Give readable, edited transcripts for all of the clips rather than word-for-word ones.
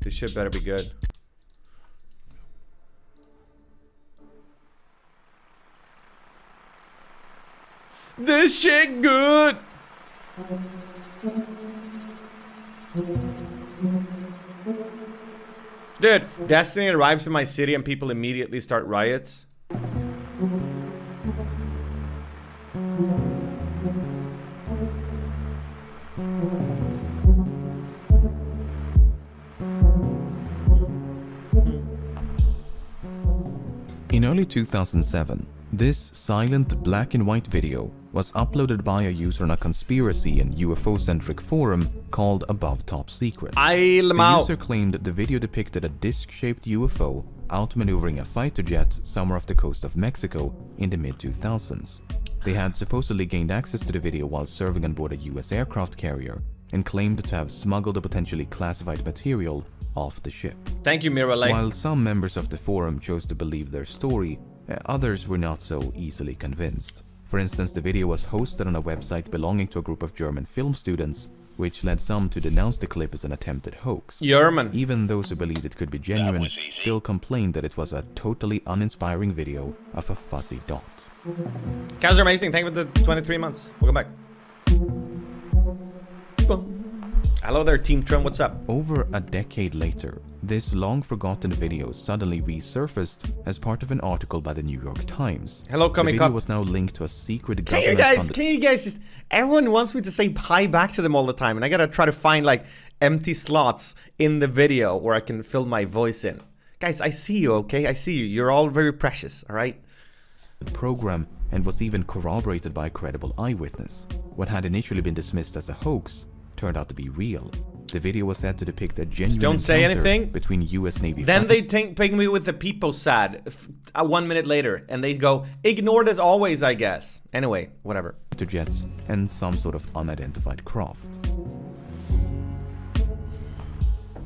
This shit better be good. This shit good. Dude, Destiny arrives in my city and people immediately start riots. In early 2007, this silent black and white video was uploaded by a user on a conspiracy and UFO-centric forum called Above Top Secret. The user claimed the video depicted a disc-shaped UFO outmaneuvering a fighter jet somewhere off the coast of Mexico in the mid-2000s. They had supposedly gained access to the video while serving on board a US aircraft carrier and claimed to have smuggled the potentially classified material off the ship. Thank you, Mirror Lake. While some members of the forum chose to believe their story, others were not so easily convinced. For instance, the video was hosted on a website belonging to a group of German film students, which led some to denounce the clip as an attempted hoax. German. Even those who believed it could be genuine still complained that it was a totally uninspiring video of a fuzzy dot. Cows are amazing. Thank you for the 23 months. Welcome back. Hello there, Team Trum. What's up? Over a decade later, this long-forgotten video suddenly resurfaced as part of an article by the New York Times. Hello, The Comic video Con. was now linked to a secret Can you guys just... Everyone wants me to say hi back to them all the time, and I gotta try to find, like, empty slots in the video where I can fill my voice in. Guys, I see you, okay? I see you. You're all very precious, alright? program and was even corroborated by a credible eyewitness. What had initially been dismissed as a hoax turned out to be real. The video was said to depict a genuine encounter between US Navy. Then they take me with the people sad 1 minute later, and they go, ignored as always, I guess. Anyway, whatever. Jets and some sort of unidentified craft.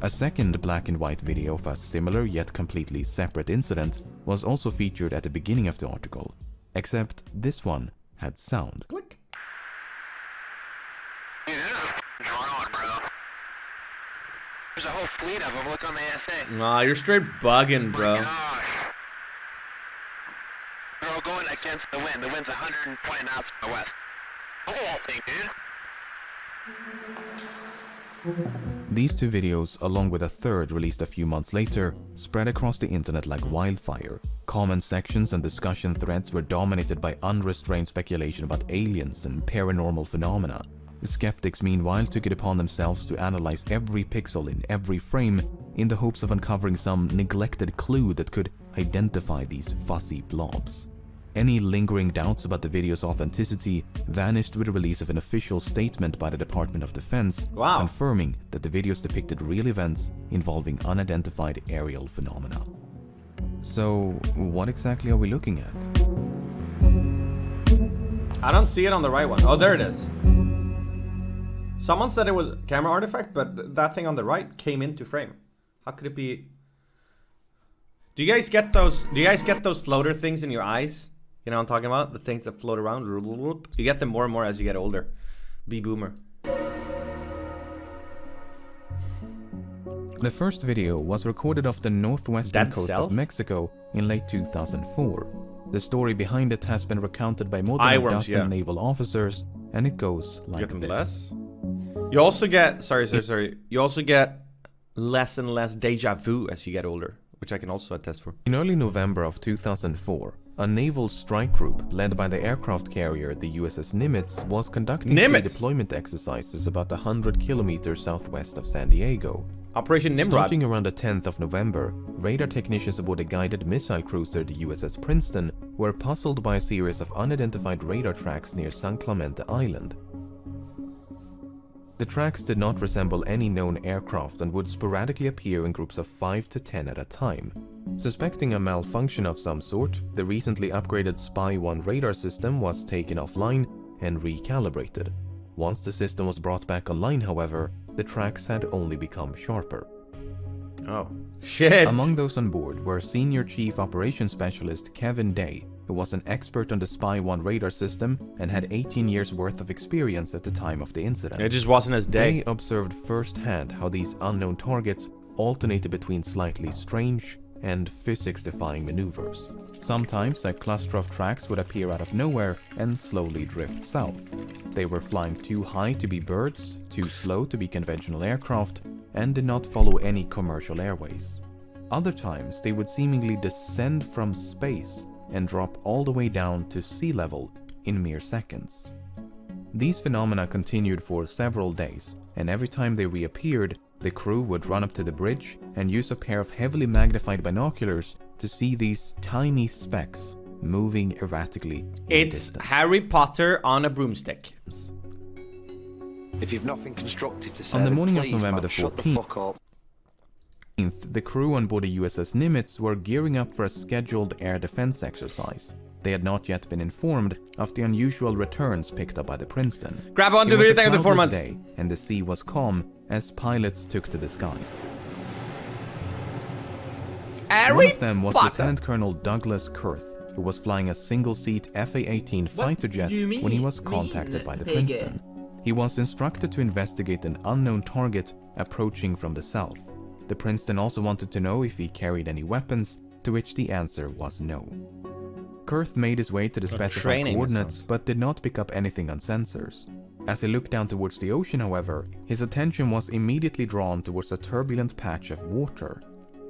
A second black and white video of a similar yet completely separate incident was also featured at the beginning of the article, except this one had sound. Click. There's a whole fleet of them. Look on the ASA. Nah, you're straight bugging, bro. Oh my gosh. They're all going against the wind. The wind's 120 knots from the west. Look at that thing, dude. These two videos, along with a third released a few months later, spread across the internet like wildfire. Comment sections and discussion threads were dominated by unrestrained speculation about aliens and paranormal phenomena. The skeptics, meanwhile, took it upon themselves to analyze every pixel in every frame in the hopes of uncovering some neglected clue that could identify these fuzzy blobs. Any lingering doubts about the video's authenticity vanished with the release of an official statement by the Department of Defense confirming that the videos depicted real events involving unidentified aerial phenomena. So, what exactly are we looking at? I don't see it on the right one. Oh, there it is. Someone said it was a camera artifact, but that thing on the right came into frame. How could it be? Do you guys get those? Do you guys get those floater things in your eyes? You know what I'm talking about? The things that float around. You get them more and more as you get older. Be boomer. The first video was recorded off the northwestern coast of Mexico in late 2004. The story behind it has been recounted by more than a dozen naval officers, and it goes like this. You also get, sorry. You also get less and less deja vu as you get older, which I can also attest for. In early November of 2004, a naval strike group led by the aircraft carrier the USS Nimitz was conducting deployment exercises about 100 kilometers southwest of San Diego. Operation Nimrod. Starting around the 10th of November, radar technicians aboard a guided missile cruiser, the USS Princeton, were puzzled by a series of unidentified radar tracks near San Clemente Island. The tracks did not resemble any known aircraft and would sporadically appear in groups of 5 to 10 at a time. Suspecting a malfunction of some sort, the recently upgraded Spy-1 radar system was taken offline and recalibrated. Once the system was brought back online, however, the tracks had only become sharper. Oh, shit! Among those on board were Senior Chief Operations Specialist Kevin Day, who was an expert on the Spy-1 radar system and had 18 years worth of experience at the time of the incident. It just wasn't as Day. Day observed firsthand how these unknown targets alternated between slightly strange and physics-defying maneuvers. Sometimes a cluster of tracks would appear out of nowhere and slowly drift south. They were flying too high to be birds, too slow to be conventional aircraft, and did not follow any commercial airways. Other times, they would seemingly descend from space and drop all the way down to sea level in mere seconds. These phenomena continued for several days, and every time they reappeared, the crew would run up to the bridge and use a pair of heavily magnified binoculars to see these tiny specks moving erratically. It's Harry Potter on a broomstick. If you've nothing constructive to say, On the morning of please, November man, the shut the 14th, fuck up. the crew on board the USS Nimitz were gearing up for a scheduled air defense exercise. They had not yet been informed of the unusual returns picked up by the Princeton. Grab onto It was the a thing of the 4 cloudless months. day, and the sea was calm as pilots took to the skies. One Harry of them was Potter. Lieutenant Colonel Douglas Kurth, who was flying a single-seat FA-18 fighter jet do you when he was mean, contacted by the pig? Princeton. He was instructed to investigate an unknown target approaching from the south. The Princeton also wanted to know if he carried any weapons, to which the answer was no. Kurth made his way to the specified training coordinates but did not pick up anything on sensors. As he looked down towards the ocean, however, his attention was immediately drawn towards a turbulent patch of water.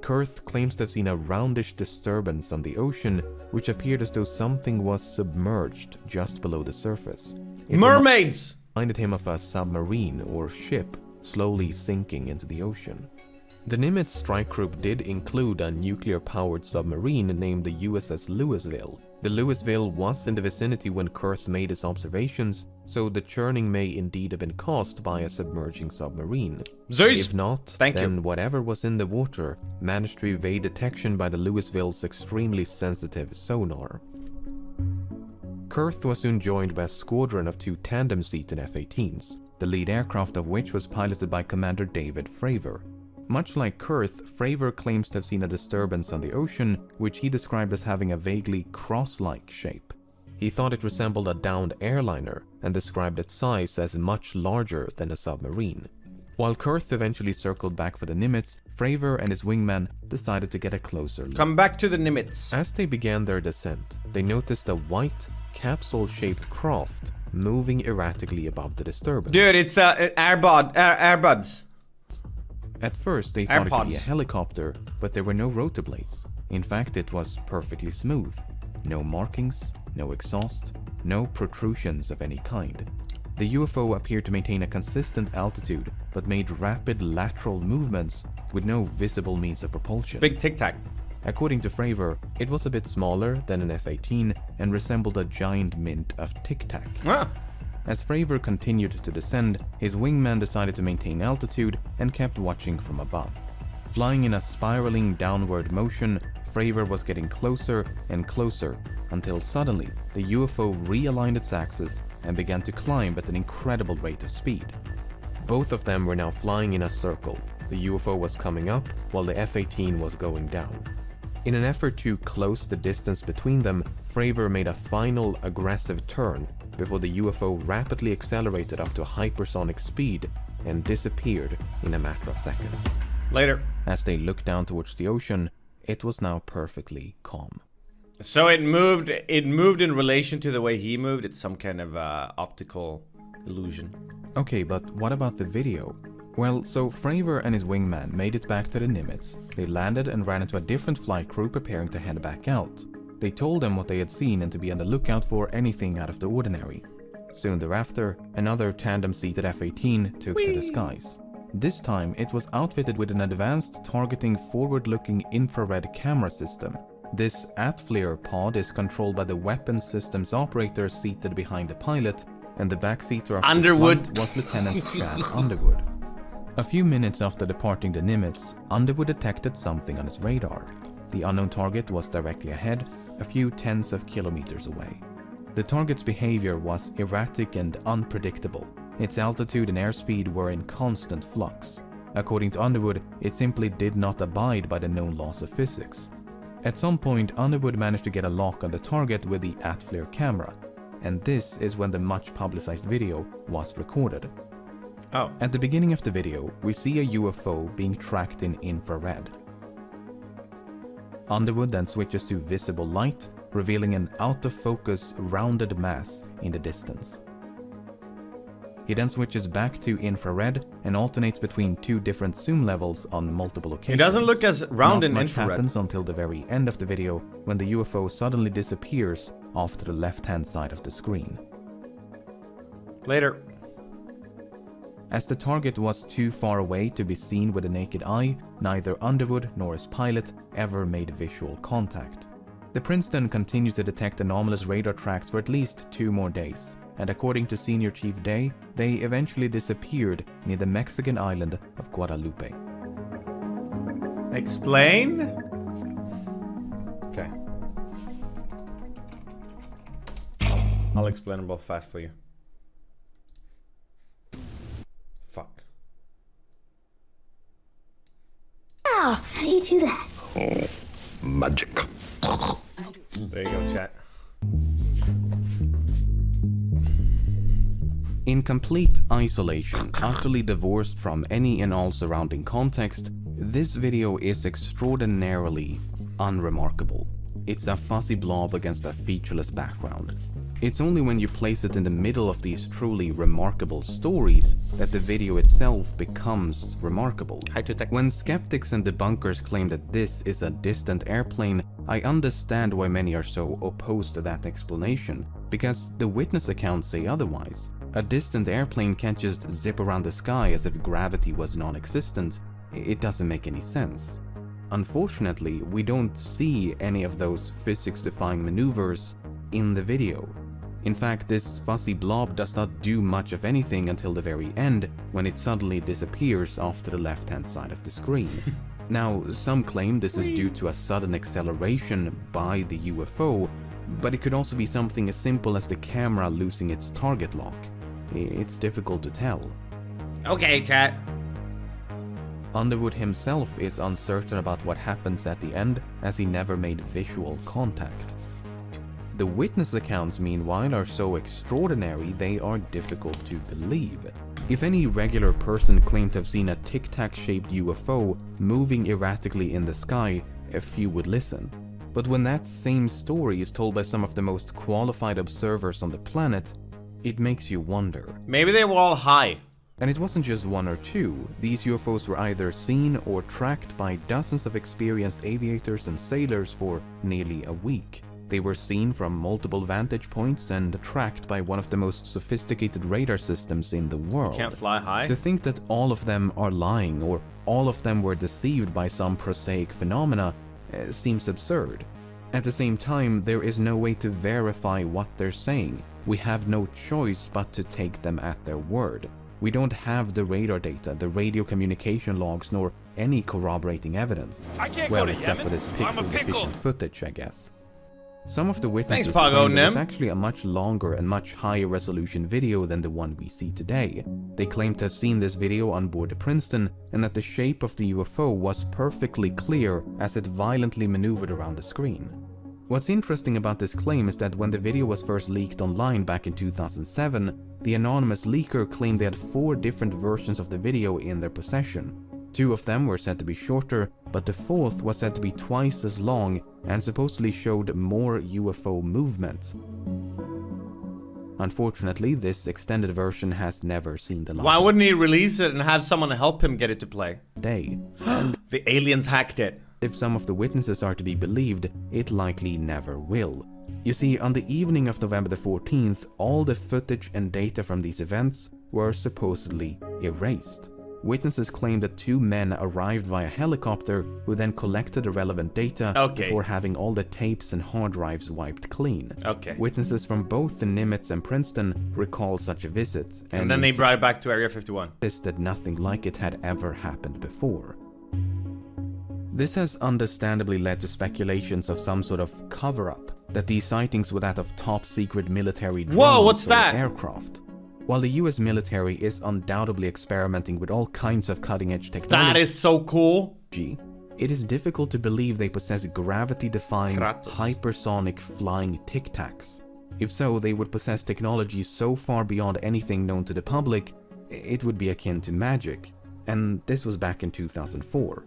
Kurth claims to have seen a roundish disturbance on the ocean, which appeared as though something was submerged just below the surface. It Mermaids! reminded him of a submarine or ship slowly sinking into the ocean. The Nimitz strike group did include a nuclear-powered submarine named the USS Louisville. The Louisville was in the vicinity when Kurth made his observations, so the churning may indeed have been caused by a submerging submarine. Zeus! If not, Thank then you. whatever was in the water managed to evade detection by the Louisville's extremely sensitive sonar. Kurth was soon joined by a squadron of 2 tandem-seated F-18s, the lead aircraft of which was piloted by Commander David Fravor. Much like Kurth, Fravor claims to have seen a disturbance on the ocean, which he described as having a vaguely cross-like shape. He thought it resembled a downed airliner and described its size as much larger than a submarine. While Kurth eventually circled back for the Nimitz, Fravor and his wingman decided to get a closer look. Come back to the Nimitz. As they began their descent, they noticed a white, capsule-shaped craft moving erratically above the disturbance. Dude, it's Airbuds. At first, they thought it could be a AirPods. helicopter, but there were no rotor blades. In fact, it was perfectly smooth. No markings, no exhaust, no protrusions of any kind. The UFO appeared to maintain a consistent altitude, but made rapid lateral movements with no visible means of propulsion. Big Tic Tac. According to Fravor, it was a bit smaller than an F-18 and resembled a giant mint of Tic Tac. Ah. As Fravor continued to descend, his wingman decided to maintain altitude and kept watching from above. Flying in a spiraling downward motion, Fravor was getting closer and closer until suddenly the UFO realigned its axis and began to climb at an incredible rate of speed. Both of them were now flying in a circle. The UFO was coming up while the F-18 was going down. In an effort to close the distance between them, Fravor made a final aggressive turn before the UFO rapidly accelerated up to hypersonic speed and disappeared in a matter of seconds. Later. As they looked down towards the ocean, it was now perfectly calm. So it moved in relation to the way he moved. It's some kind of optical illusion. Okay, but what about the video? Well, so Fravor and his wingman made it back to the Nimitz. They landed and ran into a different flight crew preparing to head back out. They told them what they had seen and to be on the lookout for anything out of the ordinary. Soon thereafter, another tandem-seated F-18 took to the skies. This time, it was outfitted with an advanced targeting forward-looking infrared camera system. This ATFLIR pod is controlled by the weapons systems operator seated behind the pilot, and the backseater of Underwood. the front was Lieutenant Chad Underwood. A few minutes after departing the Nimitz, Underwood detected something on his radar. The unknown target was directly ahead, a few tens of kilometers away. The target's behavior was erratic and unpredictable. Its altitude and airspeed were in constant flux. According to Underwood, it simply did not abide by the known laws of physics. At some point, Underwood managed to get a lock on the target with the ATFLIR camera, and this is when the much publicized video was recorded. Oh. At the beginning of the video, we see a UFO being tracked in infrared. Underwood then switches to visible light, revealing an out-of-focus, rounded mass in the distance. He then switches back to infrared and alternates between two different zoom levels on multiple occasions. It doesn't look as round in Not much infrared. happens until the very end of the video, when the UFO suddenly disappears off to the left-hand side of the screen. Later. As the target was too far away to be seen with the naked eye, neither Underwood nor his pilot ever made visual contact. The Princeton continued to detect anomalous radar tracks for at least 2 more days, and according to Senior Chief Day, they eventually disappeared near the Mexican island of Guadalupe. Explain? Okay. I'll explain them both fast for you. Fuck. Wow, how do you do that? Magic. There you go, chat. In complete isolation, utterly divorced from any and all surrounding context, this video is extraordinarily unremarkable. It's a fuzzy blob against a featureless background. It's only when you place it in the middle of these truly remarkable stories that the video itself becomes remarkable. When skeptics and debunkers claim that this is a distant airplane, I understand why many are so opposed to that explanation, because the witness accounts say otherwise. A distant airplane can't just zip around the sky as if gravity was non-existent. It doesn't make any sense. Unfortunately, we don't see any of those physics-defying maneuvers in the video. In fact, this fuzzy blob does not do much of anything until the very end, when it suddenly disappears off to the left-hand side of the screen. Now, some claim this is due to a sudden acceleration by the UFO, but it could also be something as simple as the camera losing its target lock. It's difficult to tell. Okay, chat. Underwood himself is uncertain about what happens at the end, as he never made visual contact. The witness accounts, meanwhile, are so extraordinary they are difficult to believe. If any regular person claimed to have seen a tic-tac-shaped UFO moving erratically in the sky, a few would listen. But when that same story is told by some of the most qualified observers on the planet, it makes you wonder. Maybe they were all high. And it wasn't just 1 or 2. These UFOs were either seen or tracked by dozens of experienced aviators and sailors for nearly a week. They were seen from multiple vantage points and tracked by one of the most sophisticated radar systems in the world. Can't fly high. To think that all of them are lying or all of them were deceived by some prosaic phenomena seems absurd. At the same time, there is no way to verify what they're saying. We have no choice but to take them at their word. We don't have the radar data, the radio communication logs, nor any corroborating evidence. Well, except for this pixel-deficient footage, I guess. Some of the witnesses claim there was actually a much longer and much higher resolution video than the one we see today. They claim to have seen this video on board the Princeton, and that the shape of the UFO was perfectly clear as it violently maneuvered around the screen. What's interesting about this claim is that when the video was first leaked online back in 2007, the anonymous leaker claimed they had 4 different versions of the video in their possession. 2 of them were said to be shorter, but the 4th was said to be twice as long and supposedly showed more UFO movement. Unfortunately, this extended version has never seen the light. Why wouldn't he release it and have someone help him get it to play? And the aliens hacked it. If some of the witnesses are to be believed, it likely never will. You see, on the evening of November the 14th, all the footage and data from these events were supposedly erased. Witnesses claim that 2 men arrived via helicopter who then collected the relevant data before having all the tapes and hard drives wiped clean. Witnesses from both the Nimitz and Princeton recall such a visit. And then they brought it back to Area 51. That nothing like it had ever happened before. This has understandably led to speculations of some sort of cover-up, that these sightings were that of top-secret military drones or aircraft. While the US military is undoubtedly experimenting with all kinds of cutting-edge technology, that is so cool. It is difficult to believe they possess gravity-defying, hypersonic flying tic-tacs. If so, they would possess technology so far beyond anything known to the public, it would be akin to magic. And this was back in 2004.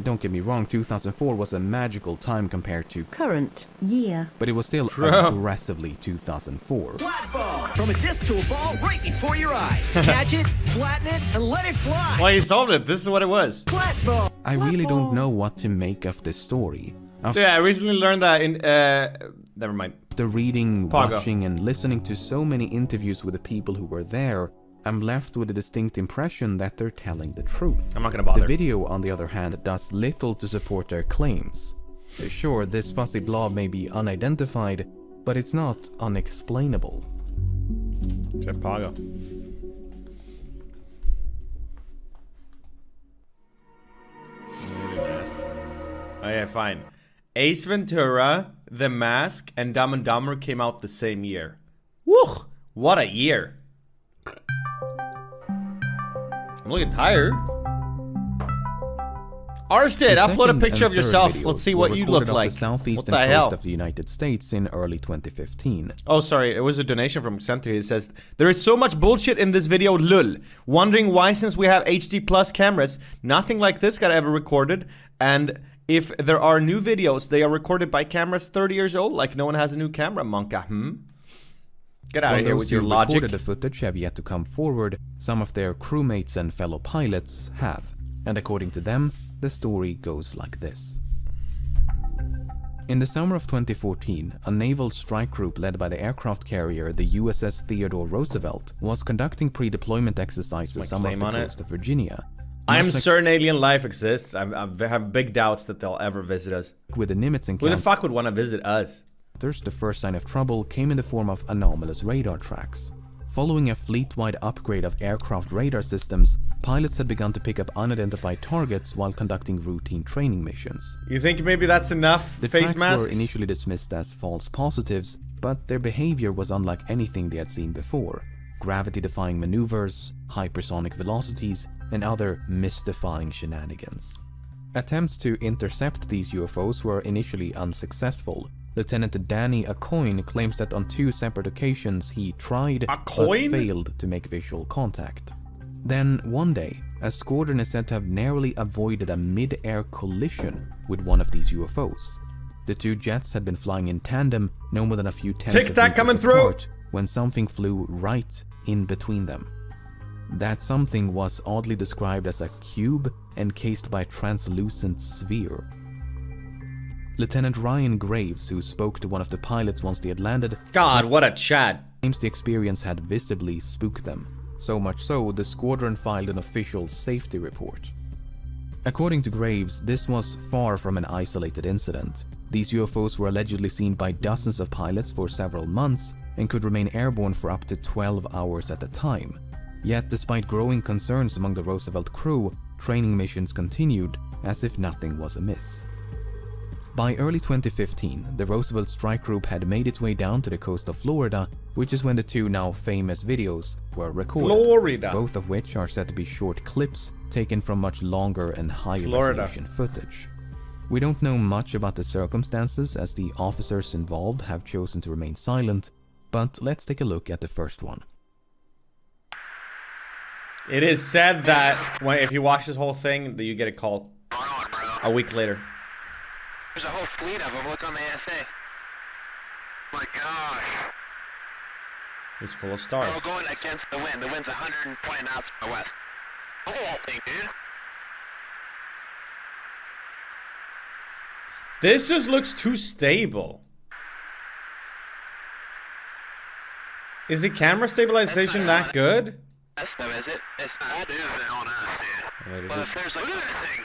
Don't get me wrong, 2004 was a magical time compared to current year. but it was still aggressively 2004. Flat ball! From a disc to a ball right before your eyes. Catch it, flatten it, and let it fly! Well, you solved it. This is what it was. Flat ball! I really don't know what to make of this story. So yeah, I recently learned that in never mind. After reading, Pago. watching, and listening to so many interviews with the people who were there, I'm left with a distinct impression that they're telling the truth. I'm not gonna bother. The video, on the other hand, does little to support their claims. Sure, this fuzzy blob may be unidentified, but it's not unexplainable. Check Pago. Oh yeah, fine. Ace Ventura, The Mask, and Dumb and Dumber came out the same year. Woo! What a year! I'm looking tired. Arsted, The upload a second picture and of yourself. third Let's see videos what were you recorded look off like. the southeastern What the coast hell? of the United States in early 2015. Oh, sorry, it was a donation from Center. He says, there is so much bullshit in this video, lul. Wondering why, since we have HD plus cameras, nothing like this got ever recorded. And if there are new videos, they are recorded by cameras 30 years old, like no one has a new camera, Monka, Get out While of here those with your who logic. recorded the footage have yet to come forward, some of their crewmates and fellow pilots have. And according to them, the story goes like this. In the summer of 2014, a naval strike group led by the aircraft carrier the USS Theodore Roosevelt was conducting pre-deployment exercises some off claim the on it? coast of Virginia. I am Much like certain alien life exists. I have big doubts that they'll ever visit us. with the Nimitz Who the encounter, fuck would want to visit us? the first sign of trouble came in the form of anomalous radar tracks. Following a fleet-wide upgrade of aircraft radar systems, pilots had begun to pick up unidentified targets while conducting routine training missions. You think maybe that's enough? The Face tracks masks? were initially dismissed as false positives, but their behavior was unlike anything they had seen before. Gravity-defying maneuvers, hypersonic velocities, and other mystifying shenanigans. Attempts to intercept these UFOs were initially unsuccessful. Lieutenant Danny Acoyne claims that on 2 separate occasions he tried but Acoyne? failed to make visual contact. Then, one day, a squadron is said to have narrowly avoided a mid-air collision with one of these UFOs. The 2 jets had been flying in tandem, no more than a few tenths of Tic-tac meters coming through! apart, when something flew right in between them. That something was oddly described as a cube encased by a translucent sphere. Lieutenant Ryan Graves, who spoke to one of the pilots once they had landed, God, what a Chad. claims the experience had visibly spooked them. So much so, the squadron filed an official safety report. According to Graves, this was far from an isolated incident. These UFOs were allegedly seen by dozens of pilots for several months and could remain airborne for up to 12 hours at a time. Yet, despite growing concerns among the Roosevelt crew, training missions continued as if nothing was amiss. By early 2015, the Roosevelt strike group had made its way down to the coast of Florida, which is when the 2 now famous videos were recorded. Florida. Both of which are said to be short clips taken from much longer and higher Florida. resolution footage. We don't know much about the circumstances as the officers involved have chosen to remain silent, but let's take a look at the first one. It is said that if you watch this whole thing, that you get a call a week later. There's a whole fleet of them. Look on the ASA. My gosh. It's full of stars. They're all going against the wind. The wind's 120 knots from the west. Look at that thing, dude. This just looks too stable. Is the camera stabilization that good? That's them, is it? It's not. That is on us, dude. Wait, is Well, it? if there's like, look at that thing.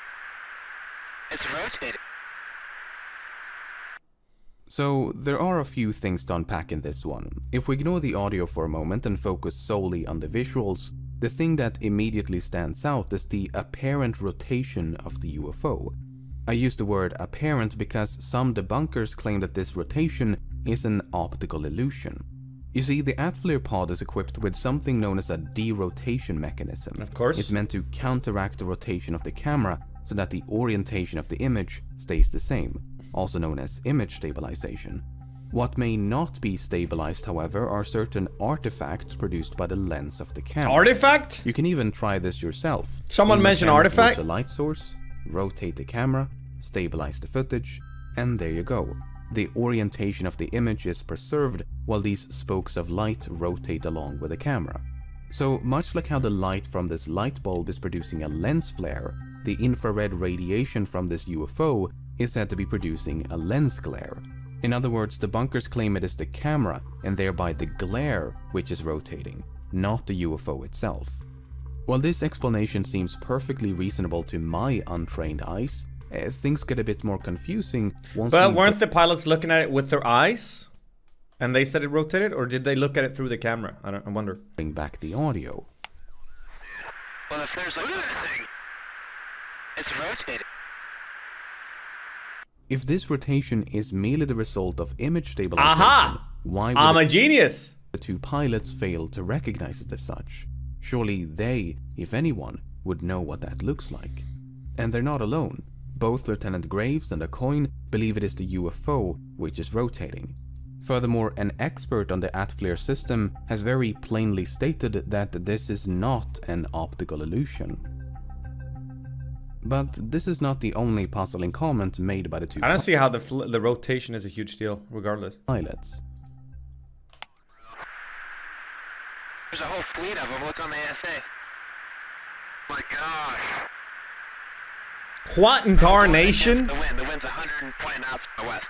It's rotating. So, there are a few things to unpack in this one. If we ignore the audio for a moment and focus solely on the visuals, the thing that immediately stands out is the apparent rotation of the UFO. I use the word apparent because some debunkers claim that this rotation is an optical illusion. You see, the Atflir pod is equipped with something known as a derotation mechanism. Of course. It's meant to counteract the rotation of the camera so that the orientation of the image stays the same, also known as image stabilization. What may not be stabilized, however, are certain artifacts produced by the lens of the camera. Artifact? You can even try this yourself. Someone Aim the mentioned camera artifact? towards a light source, rotate the camera, stabilize the footage, and there you go. The orientation of the image is preserved while these spokes of light rotate along with the camera. So much like how the light from this light bulb is producing a lens flare, the infrared radiation from this UFO is said to be producing a lens glare. In other words, debunkers claim it is the camera and thereby the glare which is rotating, not the UFO itself. While this explanation seems perfectly reasonable to my untrained eyes, things get a bit more confusing once But weren't the pilots looking at it with their eyes? And they said it rotated? Or did they look at it through the camera? I wonder. bring back the audio. Well, if there's like, look at that thing. It's rotating. If this rotation is merely the result of image stabilization, Aha! why I'm would a genius! the two pilots fail to recognize it as such? Surely they, if anyone, would know what that looks like. And they're not alone. Both Lieutenant Graves and Acoin believe it is the UFO which is rotating. Furthermore, an expert on the ATFLIR system has very plainly stated that this is not an optical illusion. But this is not the only puzzling comment made by the two I don't see how the rotation is a huge deal, regardless. pilots. There's a whole fleet of them. Look on the ASA. My gosh. What in tarnation? The wind's 120 knots from the west.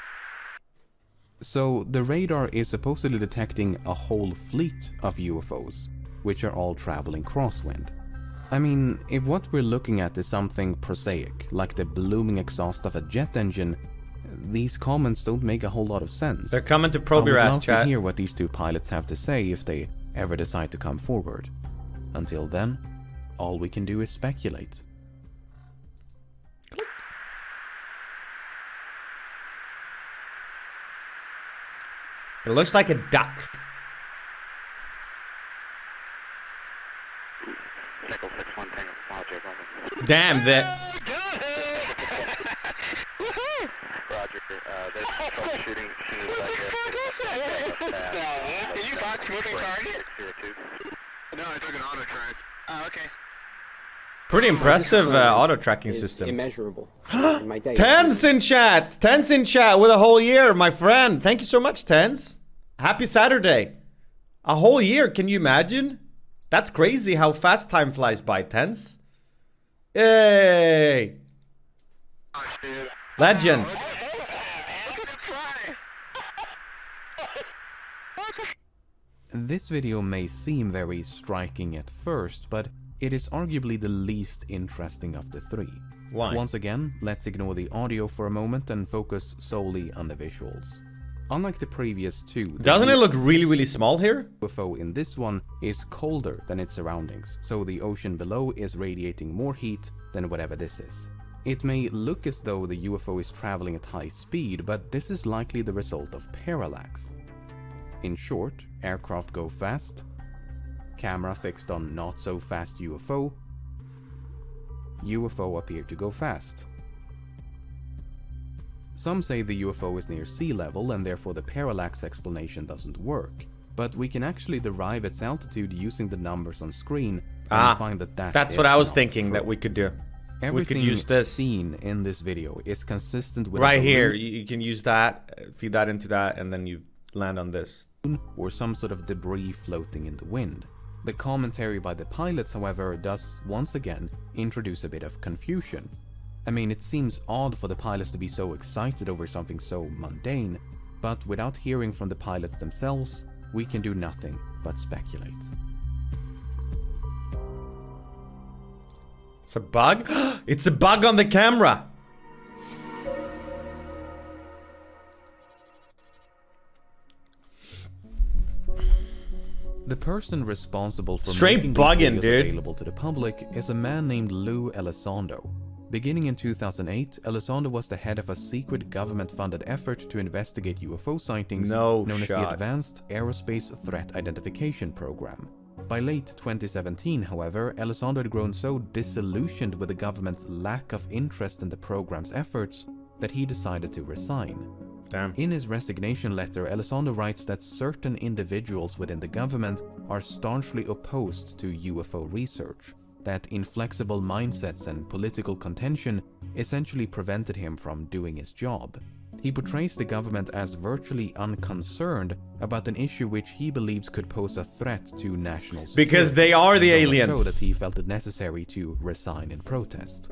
So the radar is supposedly detecting a whole fleet of UFOs, which are all traveling crosswind. I mean, if what we're looking at is something prosaic, like the blooming exhaust of a jet engine, these comments don't make a whole lot of sense. They're coming to probe your I would ass, love chat. to hear what these two pilots have to say if they ever decide to come forward. Until then, all we can do is speculate. It looks like a duck. Damn, that. Roger. There's troubleshooting. Did you box moving target? No, I took an auto track. Oh, okay. Pretty impressive auto tracking system. Immeasurable. In my day. Tens in chat! Tens in chat with a whole year, my friend. Thank you so much, Tens. Happy Saturday. A whole year, can you imagine? That's crazy how fast time flies by, Tens. Yay! Gosh, dude. Legend. Look at it fly. This video may seem very striking at first, but it is arguably the least interesting of the three. Why? Once again, let's ignore the audio for a moment and focus solely on the visuals. Unlike the previous two, the Doesn't it look really, really small here? UFO in this one is colder than its surroundings, so the ocean below is radiating more heat than whatever this is. It may look as though the UFO is traveling at high speed, but this is likely the result of parallax. In short, aircraft go fast, camera fixed on not so fast UFO, UFO appear to go fast. Some say the UFO is near sea level and therefore the parallax explanation doesn't work, but we can actually derive its altitude using the numbers on screen and find that That's is what I was not thinking true. that we could do. Everything we could use this seen in this video is consistent with right a here. balloon You can use that, feed that into that, and then you land on this. or some sort of debris floating in the wind. The commentary by the pilots, however, does once again introduce a bit of confusion. I mean, it seems odd for the pilots to be so excited over something so mundane, but without hearing from the pilots themselves, we can do nothing but speculate. It's a bug? It's a bug on the camera! The person responsible for Straight making these bugging, videos dude. available to the public is a man named Lou Elizondo. Beginning in 2008, Elizondo was the head of a secret government-funded effort to investigate UFO sightings known as the Advanced Aerospace Threat Identification Program. By late 2017, however, Elizondo had grown so disillusioned with the government's lack of interest in the program's efforts that he decided to resign. Damn. In his resignation letter, Elizondo writes that certain individuals within the government are staunchly opposed to UFO research, that inflexible mindsets and political contention essentially prevented him from doing his job. He portrays the government as virtually unconcerned about an issue which he believes could pose a threat to national security. Because they are the so aliens. much so that he felt it necessary to resign in protest.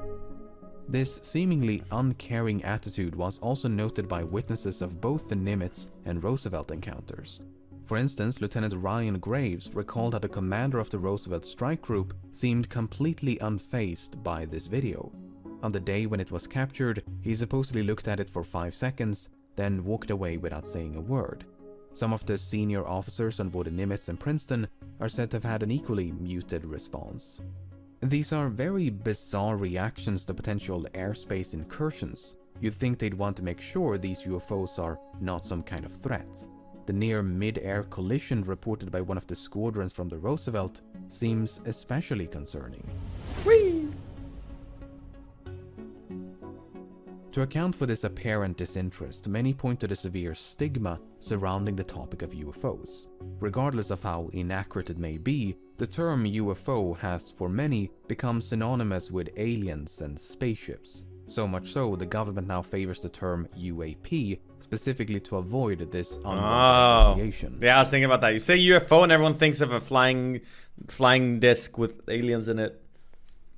This seemingly uncaring attitude was also noted by witnesses of both the Nimitz and Roosevelt encounters. For instance, Lieutenant Ryan Graves recalled how the commander of the Roosevelt strike group seemed completely unfazed by this video. On the day when it was captured, he supposedly looked at it for 5 seconds, then walked away without saying a word. Some of the senior officers on board the Nimitz and Princeton are said to have had an equally muted response. These are very bizarre reactions to potential airspace incursions. You'd think they'd want to make sure these UFOs are not some kind of threat. The near mid-air collision reported by one of the squadrons from the Roosevelt seems especially concerning. Whee! To account for this apparent disinterest, many point to the severe stigma surrounding the topic of UFOs. Regardless of how inaccurate it may be, the term UFO has, for many, become synonymous with aliens and spaceships. So much so, the government now favors the term UAP, specifically to avoid this unwanted association. Yeah, I was thinking about that. You say UFO and everyone thinks of a flying disc with aliens in it.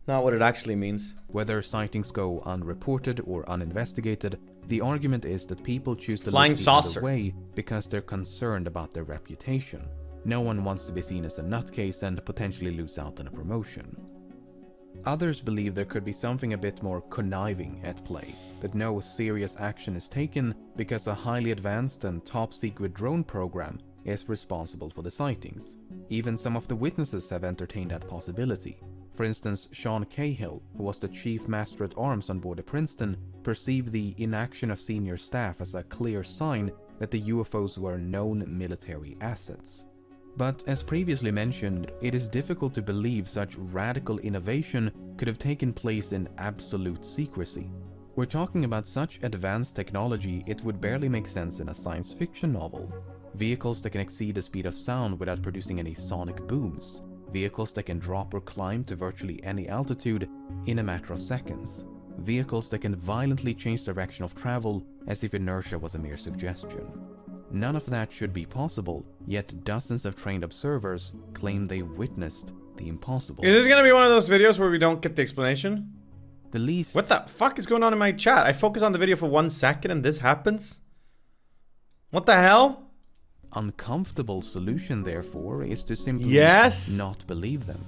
Not what it actually means. Whether sightings go unreported or uninvestigated, the argument is that people choose to Flying look the saucer. other way because they're concerned about their reputation. No one wants to be seen as a nutcase and potentially lose out on a promotion. Others believe there could be something a bit more conniving at play, that no serious action is taken because a highly advanced and top-secret drone program is responsible for the sightings. Even some of the witnesses have entertained that possibility. For instance, Sean Cahill, who was the chief master at arms on board the Princeton, perceived the inaction of senior staff as a clear sign that the UFOs were known military assets. But as previously mentioned, it is difficult to believe such radical innovation could have taken place in absolute secrecy. We're talking about such advanced technology it would barely make sense in a science fiction novel. Vehicles that can exceed the speed of sound without producing any sonic booms. Vehicles that can drop or climb to virtually any altitude in a matter of seconds. Vehicles that can violently change direction of travel as if inertia was a mere suggestion. None of that should be possible, yet dozens of trained observers claim they witnessed the impossible. Is this gonna be one of those videos where we don't get the explanation? The least... What the fuck is going on in my chat? I focus on the video for 1 second and this happens? What the hell? uncomfortable solution, therefore, is to simply not believe them.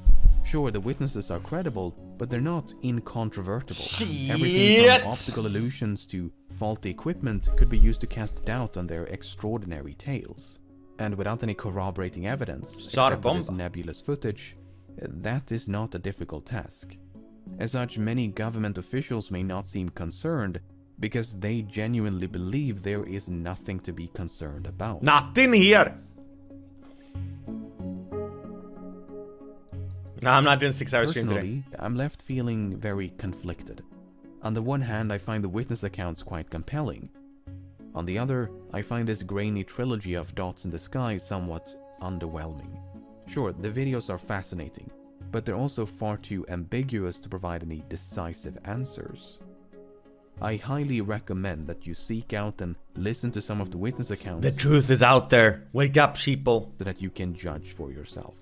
Sure, the witnesses are credible, but they're not incontrovertible. Everything from optical illusions to faulty equipment could be used to cast doubt on their extraordinary tales. And without any corroborating evidence, except for this nebulous footage, that is not a difficult task. As such, many government officials may not seem concerned because they genuinely believe there is nothing to be concerned about. Nothing here! No, I'm not doing 6 hours stream today. Personally, I'm left feeling very conflicted. On the one hand, I find the witness accounts quite compelling. On the other, I find this grainy trilogy of dots in the sky somewhat underwhelming. Sure, the videos are fascinating, but they're also far too ambiguous to provide any decisive answers. I highly recommend that you seek out and listen to some of the witness accounts. The truth is out there. Wake up, sheeple. So that you can judge for yourself.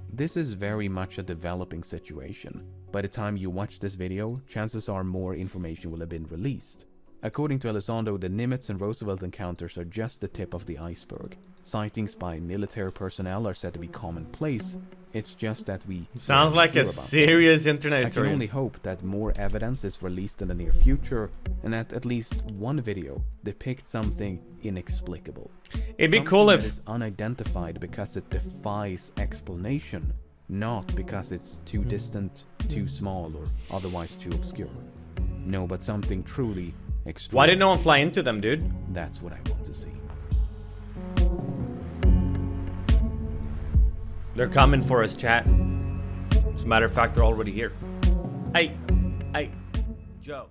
This is very much a developing situation. By the time you watch this video, chances are more information will have been released. According to Elizondo, the Nimitz and Roosevelt encounters are just the tip of the iceberg. Sightings by military personnel are said to be commonplace. It's just that we... Sounds like a serious internet story. I can only hope that more evidence is released in the near future, and that at least one video depicts something inexplicable. It'd be cool if... it is unidentified because it defies explanation, not because it's too distant, too small, or otherwise too obscure. No, but something truly extraordinary. Why did no one fly into them, dude? That's what I want to see. They're coming for us, chat. As a matter of fact, they're already here. Hey, Joe.